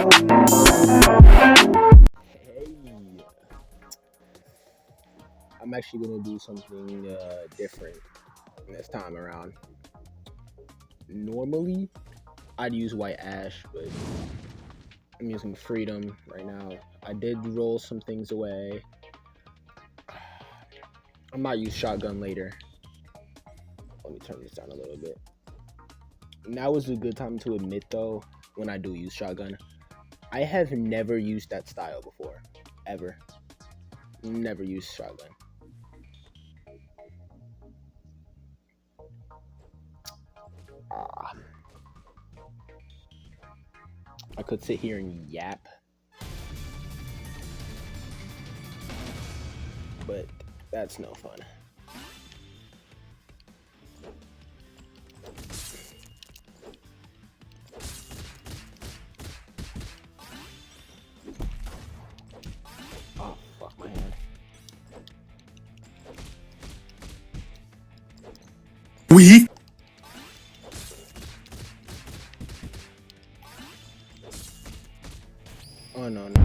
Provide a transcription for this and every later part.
Hey, I'm actually gonna do something different this time around. Normally, I'd use white ash, but I'm using freedom right now. I did roll some things away. I might use shotgun later. Let me turn this down a little bit. Now is a good time to admit, though, when I do use shotgun, I have never used that style before, ever. Never used shotgun. Ah, I could sit here and yap, but that's no fun. Oh, fuck my hand. Oui. Oh, no, no.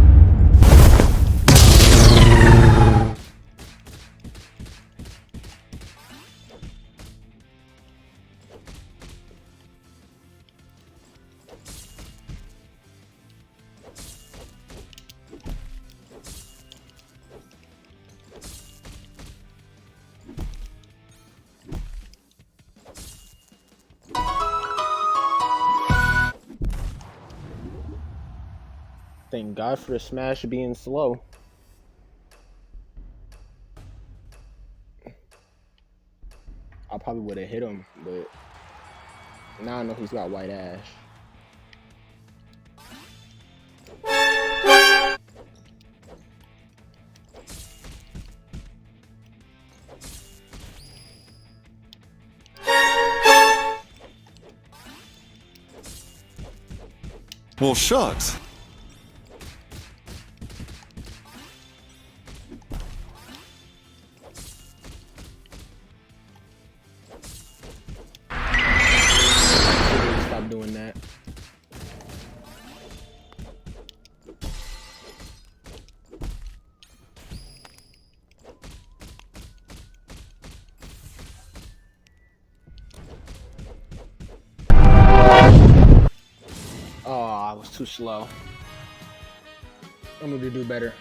Thank God for the smash being slow. I probably would have hit him, but now I know he's got white ash. Well, shucks. Stop doing that. Oh, I was too slow. I'm gonna do better.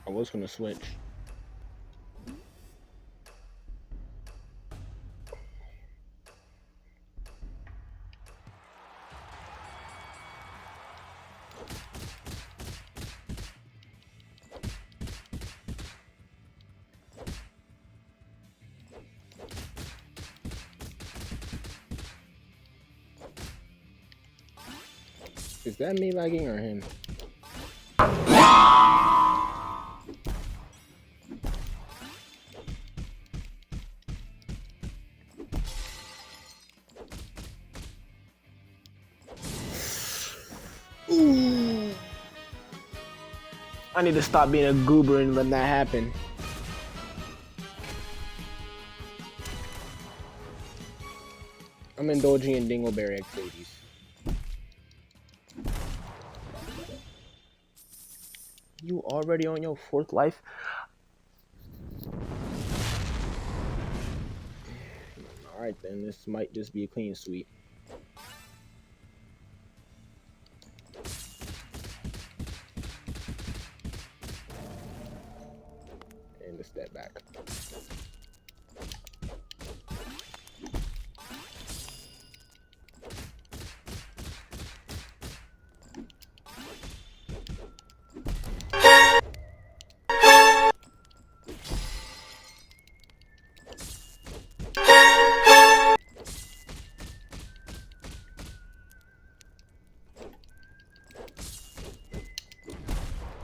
I was gonna switch. Is that me lagging or him? Ooh. I need to stop being a goober and letting that happen. I'm indulging in dingleberry activities. You already on your fourth life? Alright then, this might just be a clean sweep. And a step back.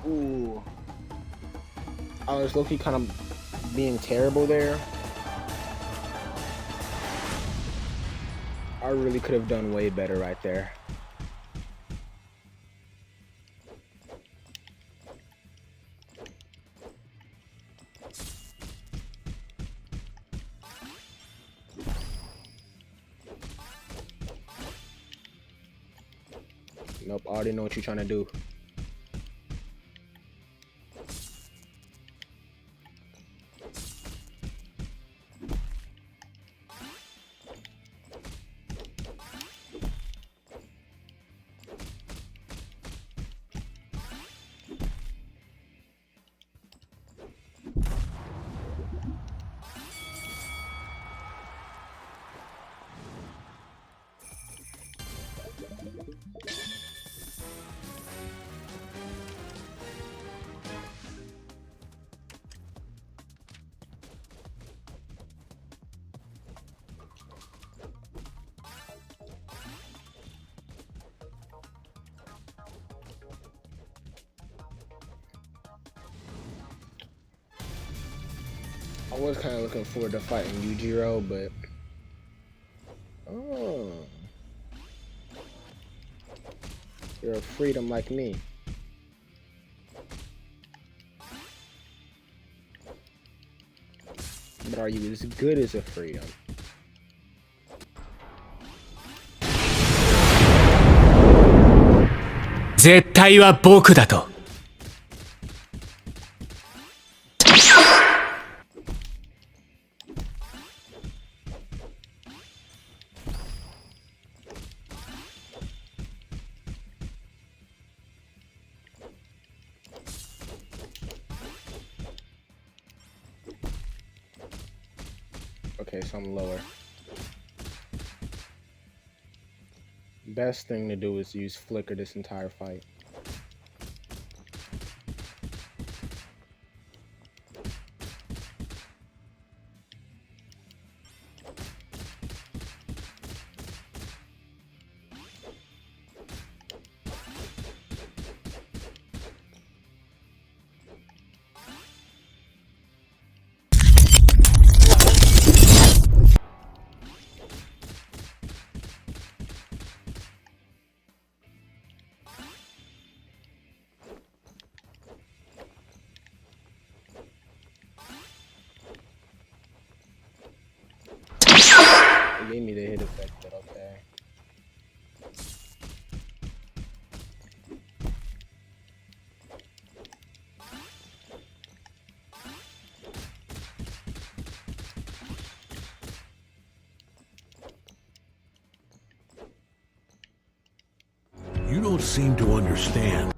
Ooh. I was low-key kind of being terrible there. I really could have done way better right there. Nope, I already know what you're trying to do. I was kind of looking forward to fighting Yujiro, but oh, you're a freedom like me. But are you as good as a freedom? Okay, so I'm lower. Best thing to do is use Flicker this entire fight. It gave me the hit effect, but okay. You don't seem to understand.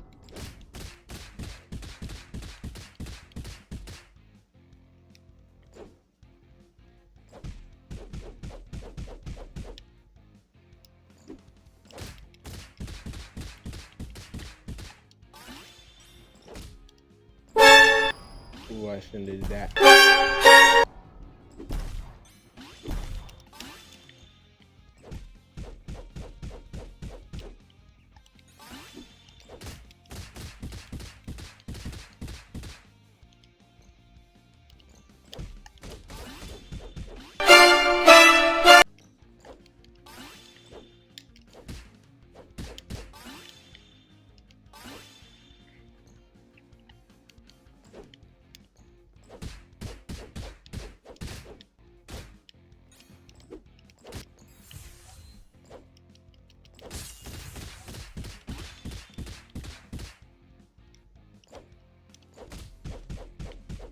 Ooh, I shouldn't do that.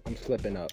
I'm slipping up.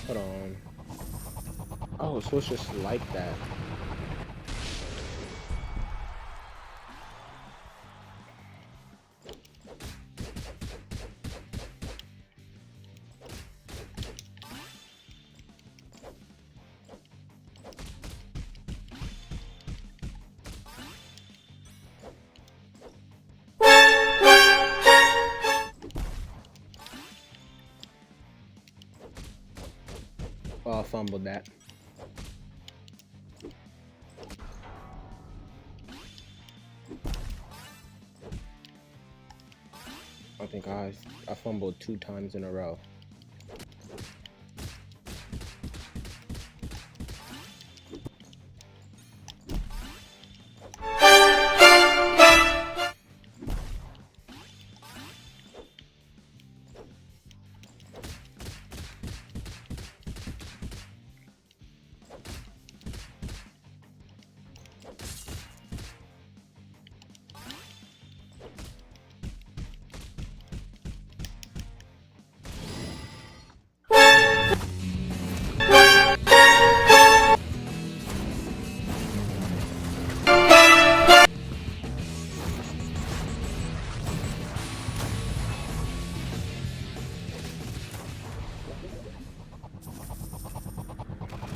Hold on. Oh, so it's just like that. fumbled that. I think I fumbled 2 times in a row.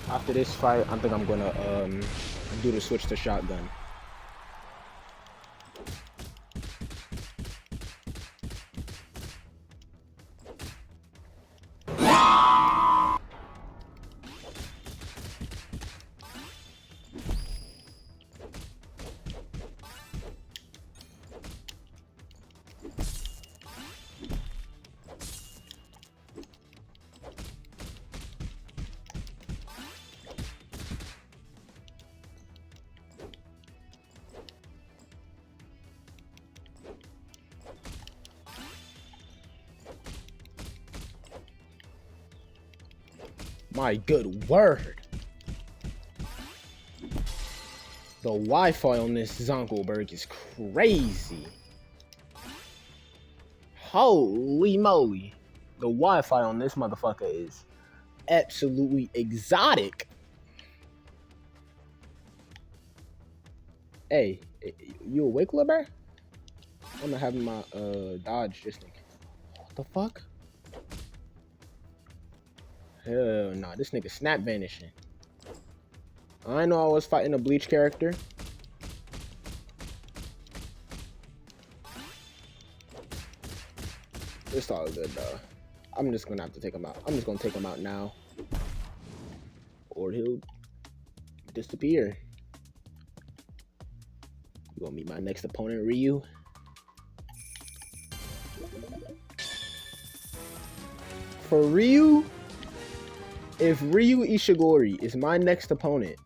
After this fight, I think I'm gonna do the switch to shotgun. My good word. The Wi-Fi on this Zonkelberg is crazy. Holy moly. The Wi-Fi on this motherfucker is absolutely exotic. Hey, you awake, little bear? I'm gonna have my dodge just in case. What the fuck? Hell nah, this nigga snap vanishing. I know I was fighting a Bleach character. It's all good though. I'm just gonna have to take him out. I'm just gonna take him out now. Or he'll disappear. You gonna meet my next opponent, Ryu? For Ryu? If Ryu Ishigori is my next opponent,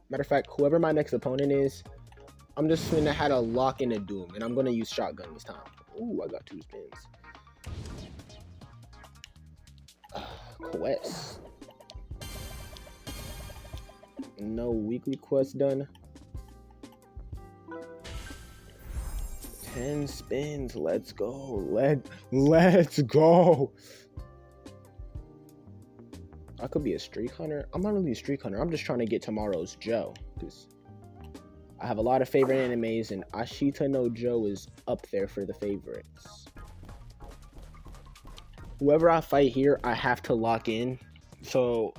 matter of fact, whoever my next opponent is, I'm just gonna have to lock in a Doom, and I'm gonna use shotgun this time. Ooh, I got 2 spins. Quest. No weekly quest done. 10 spins. Let's go. Let's go. I could be a streak hunter. I'm not really a streak hunter. I'm just trying to get tomorrow's Joe. Because I have a lot of favorite animes, and Ashita no Joe is up there for the favorites. Whoever I fight here, I have to lock in. So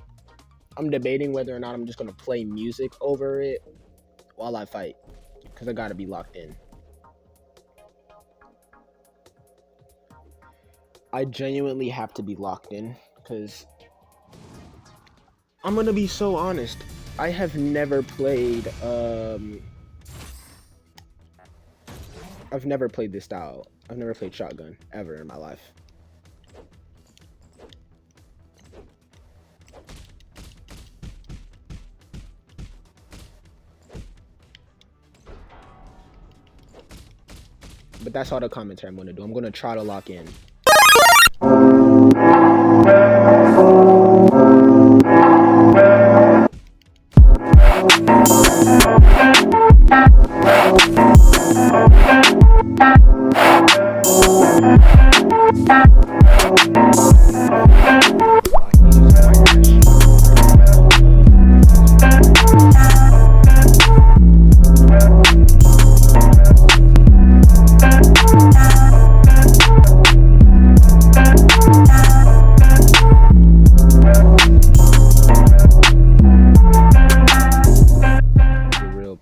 I'm debating whether or not I'm just going to play music over it while I fight. Because I got to be locked in. I genuinely have to be locked in. Because I'm gonna be so honest. I have never played I've never played this style. I've never played shotgun ever in my life. But that's all the commentary I'm gonna do. I'm gonna try to lock in.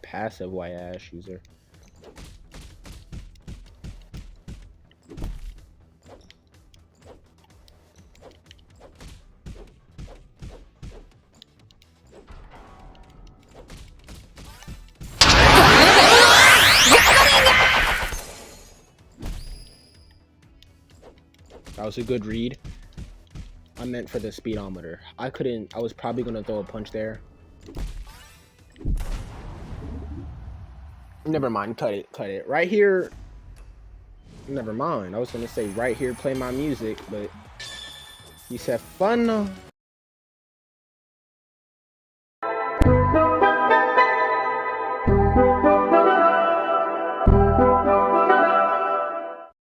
Passive white ass user. was a good read. I meant for the speedometer. I was probably gonna throw a punch there. Never mind, cut it. Right here. Never mind. I was gonna say right here, play my music, but he said fun.